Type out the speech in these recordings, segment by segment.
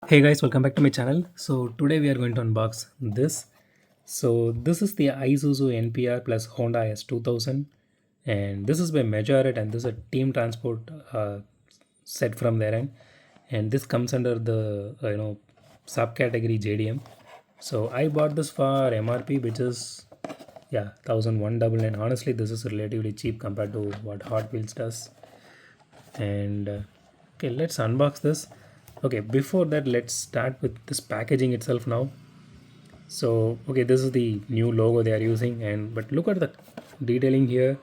Hey guys, welcome back to my channel. So today we are going to unbox this. So this is the Isuzu NPR plus Honda S2000, and this is by Majorette, and this is a team transport set from their end, and this comes under the subcategory JDM. So I bought this for MRP, which is 1199. Honestly, this is relatively cheap compared to what Hot Wheels does. And okay, let's unbox this. Okay, before that, let's start with this packaging itself now. So okay, this is the new logo they are using, and but look at the detailing here.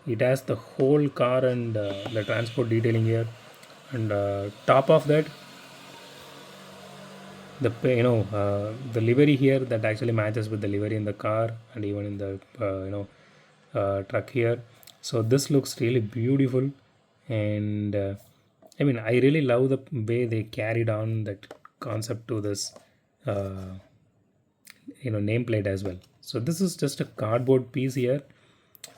It has the whole car and the transport detailing here, and top of that, the livery here that actually matches with the livery in the car and even in the truck here. So this looks really beautiful, and I mean, I really love the way they carried on that concept to this uh, nameplate as well. So this is just a cardboard piece here,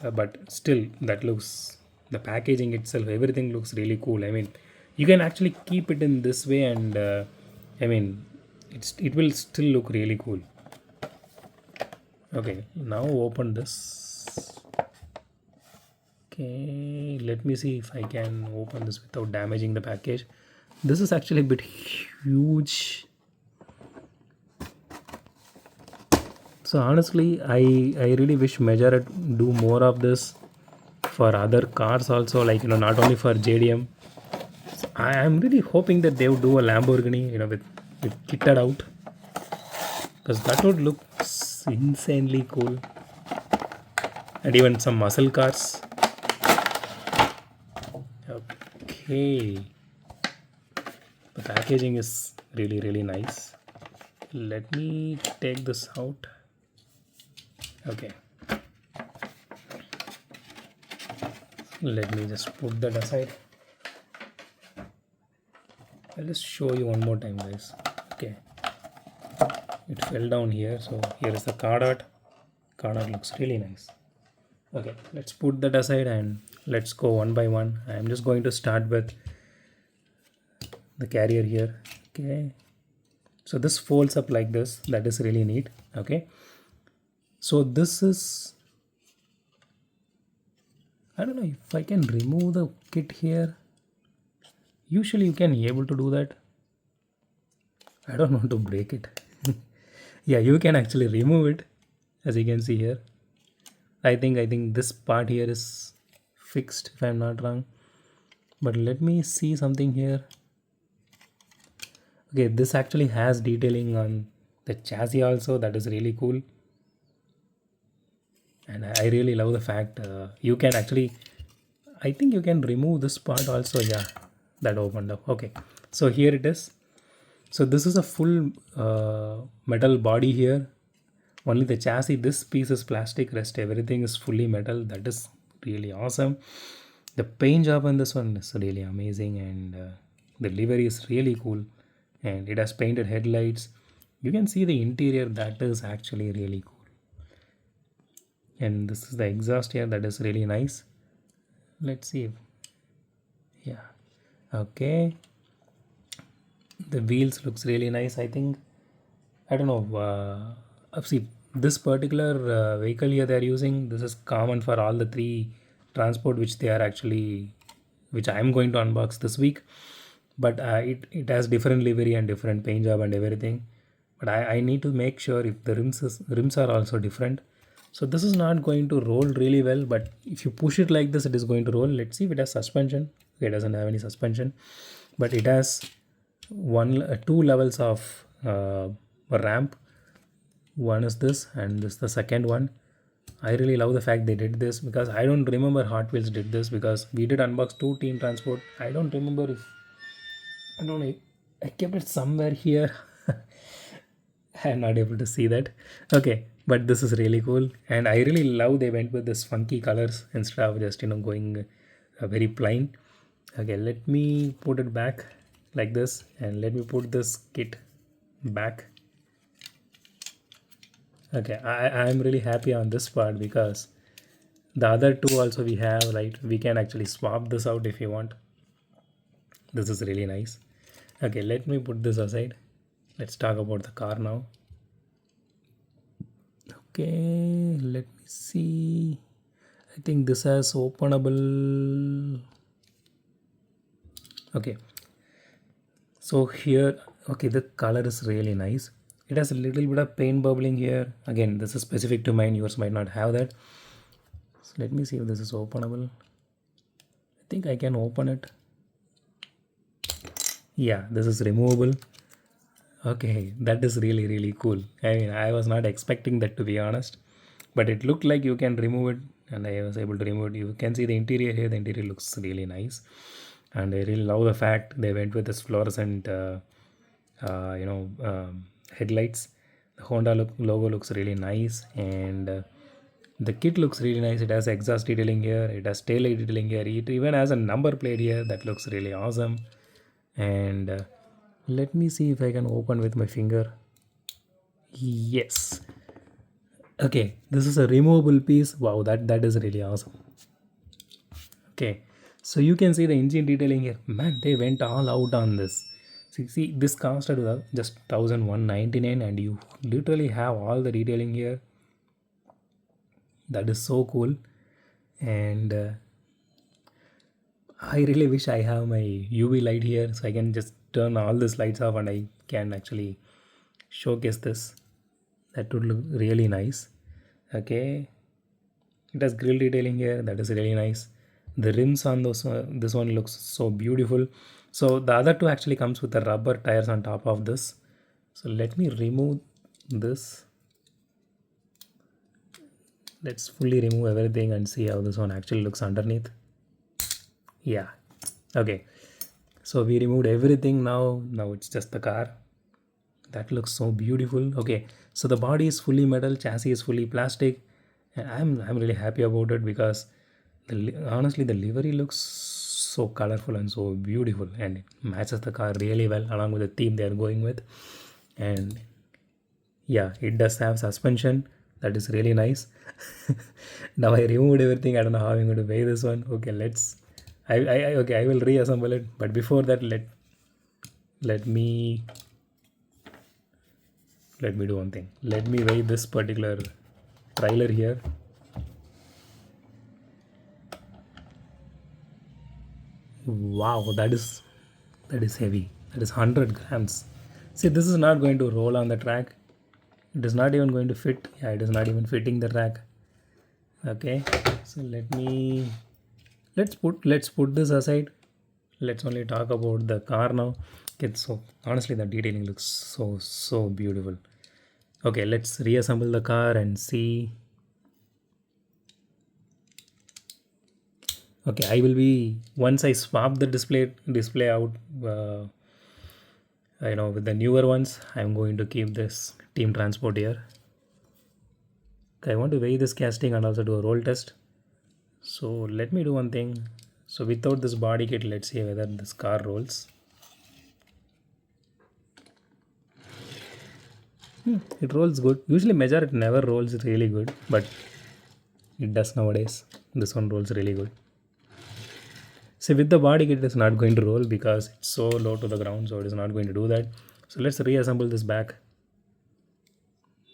but still that looks, the packaging itself, everything looks really cool. I mean, you can actually keep it in this way, and I mean, it will still look really cool. Okay, now open this. Okay, let me see if I can open this without damaging the package. This is actually a bit huge. So honestly, I really wish Majorette do more of this for other cars also, like not only for JDM. So I am really hoping that they would do a Lamborghini, with kitted out, because that would look insanely cool, and even some muscle cars. Okay, the packaging is really nice. Let me take this out. Okay, let me just put that aside. I'll just show you one more time, guys. Okay, it fell down here, so here is the card art. Card art looks really nice. Okay, let's put that aside and let's go one by one. I'm just going to start with the carrier here. Okay, so this folds up like this. That is really neat. Okay, so this is, I don't know if I can remove the kit here. Usually you can be able to do that. I don't want to break it. Yeah, you can actually remove it, as you can see here. I think this part here is fixed, if I'm not wrong. But let me see something here. Okay, this actually has detailing on the chassis also. That is really cool. And I really love the fact you can actually, I think you can remove this part also. Yeah, that opened up. Okay, so here it is. So this is a full metal body here. Only the chassis, this piece is plastic, rest everything is fully metal. That is really awesome. The paint job on this one is really amazing, and the livery is really cool, and it has painted headlights. You can see the interior, that is actually really cool. And this is the exhaust here, that is really nice. Let's see if, yeah, okay, the wheels looks really nice. I think, I don't know, see, this particular vehicle here they are using, this is common for all the three transport which they are actually, which I am going to unbox this week. But it has different livery and different paint job and everything. But I need to make sure if the rims are also different. So this is not going to roll really well, but if you push it like this, it is going to roll. Let's see if it has suspension. Okay, it doesn't have any suspension, but it has two levels of ramp. One is this, and this the second one. I really love the fact they did this, because I don't remember Hot Wheels did this, because we did unbox two team transport. I don't remember if, I don't know, I kept it somewhere here. I'm not able to see that. Okay, but this is really cool, and I really love they went with this funky colors instead of just going very plain. Okay, let me put it back like this, and let me put this kit back. Okay, I'm really happy on this part, because the other two also we have, right? We can actually swap this out if you want. This is really nice. Okay, let me put this aside. Let's talk about the car now. Okay, let me see. I think this has openable. Okay, so here, okay, the color is really nice. It has a little bit of paint bubbling here. Again, this is specific to mine. Yours might not have that. So let me see if this is openable. I think I can open it. Yeah, this is removable. Okay, that is really really cool. I mean, I was not expecting that, to be honest, but it looked like you can remove it, and I was able to remove it. You can see the interior here. The interior looks really nice, and I really love the fact they went with this fluorescent, uh, you know, headlights. The Honda logo looks really nice, and the kit looks really nice. It has exhaust detailing here. It has tail light detailing here. It even has a number plate here that looks really awesome. And let me see if I can open with my finger. Yes. Okay, this is a removable piece. Wow, that is really awesome. Okay, so you can see the engine detailing here. Man, they went all out on this. See, this costed just 1199, and you literally have all the detailing here. That is so cool. And I really wish I have my UV light here, so I can just turn all these lights off and I can actually showcase this. That would look really nice. Okay, it has grill detailing here. That is really nice. The rims on those this one looks so beautiful. So the other two actually comes with the rubber tires on top of this. So let me remove this. Let's fully remove everything and see how this one actually looks underneath. Yeah. Okay. So we removed everything now. Now it's just the car. That looks so beautiful. Okay. So the body is fully metal, chassis is fully plastic. And I'm really happy about it because honestly the livery looks so colorful and so beautiful, and it matches the car really well along with the theme they are going with. And yeah, it does have suspension. That is really nice. Now I removed everything. I don't know how I'm going to weigh this one. Okay, let's. Okay. I will reassemble it. But before that, let me let me do one thing. Let me weigh this particular trailer here. Wow, that is heavy. That is 100 grams. See, this is not going to roll on the track. It is not even going to fit. Yeah, it is not even fitting the track. Okay, so let's put this aside. Let's only talk about the car now. Okay, so honestly the detailing looks so beautiful. Okay, let's reassemble the car and see. Okay, I will be once I swap the display out, with the newer ones. I'm going to keep this team transport here. Okay, I want to weigh this casting and also do a roll test. So let me do one thing. So without this body kit, let's see whether this car rolls. It rolls good. Usually Majorette never rolls really good, but it does nowadays. This one rolls really good. See, with the body kit, it is not going to roll because it's so low to the ground, so it is not going to do that. So let's reassemble this back.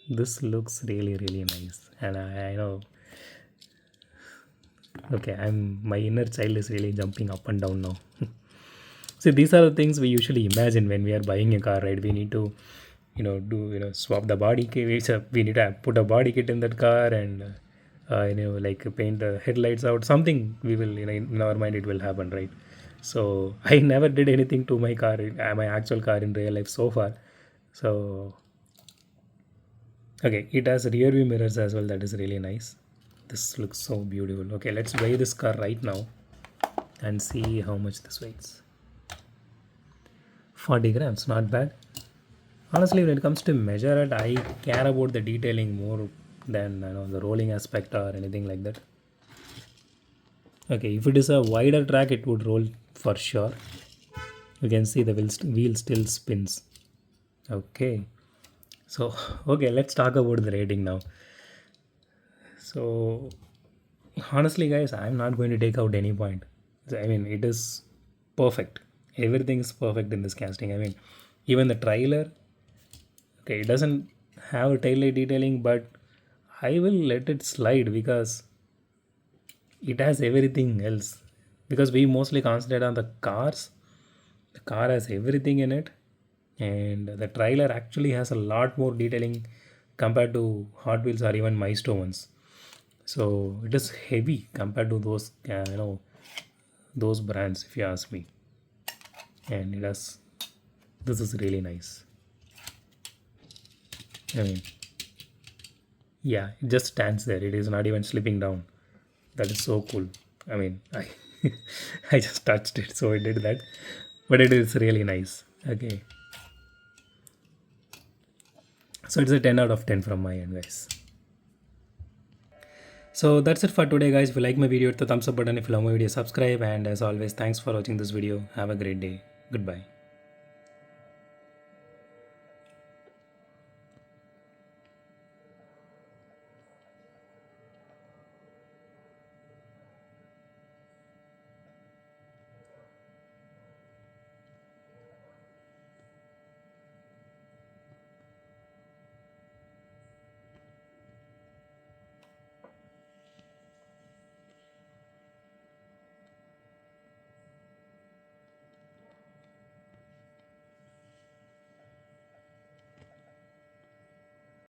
This looks really nice, and I know. Okay, my inner child is really jumping up and down now. See, these are the things we usually imagine when we are buying a car, right? We need to, swap the body kit. We need to put a body kit in that car and, like paint the headlights out. Something we will, in our mind, it will happen, right? So I never did anything to my car, my actual car in real life so far. So, okay, it has rear view mirrors as well. That is really nice. This looks so beautiful. Okay, let's weigh this car right now and see how much this weighs. 40 grams, not bad. Honestly, when it comes to Majorette, I care about the detailing more than the rolling aspect or anything like that. Okay, if it is a wider track, it would roll for sure. You can see the wheel still spins. Okay, so okay, let's talk about the rating now. So honestly, guys, I'm not going to take out any point. I mean, it is perfect. Everything is perfect in this casting. I mean, even the trailer, okay, it doesn't have a tail light detailing, but I will let it slide because it has everything else. Because we mostly concentrate on the cars. The car has everything in it, and the trailer actually has a lot more detailing compared to Hot Wheels or even Milestone ones. So it is heavy compared to those, those brands, if you ask me. And it has, this is really nice. I mean, yeah, it just stands there. It is not even slipping down. That is so cool. I mean, I I just touched it, so I did that. But it is really nice. Okay. So it's a 10 out of 10 from my end, guys. So that's it for today, guys. If you like my video, hit the thumbs up button. If you love my video, subscribe. And as always, thanks for watching this video. Have a great day. Goodbye.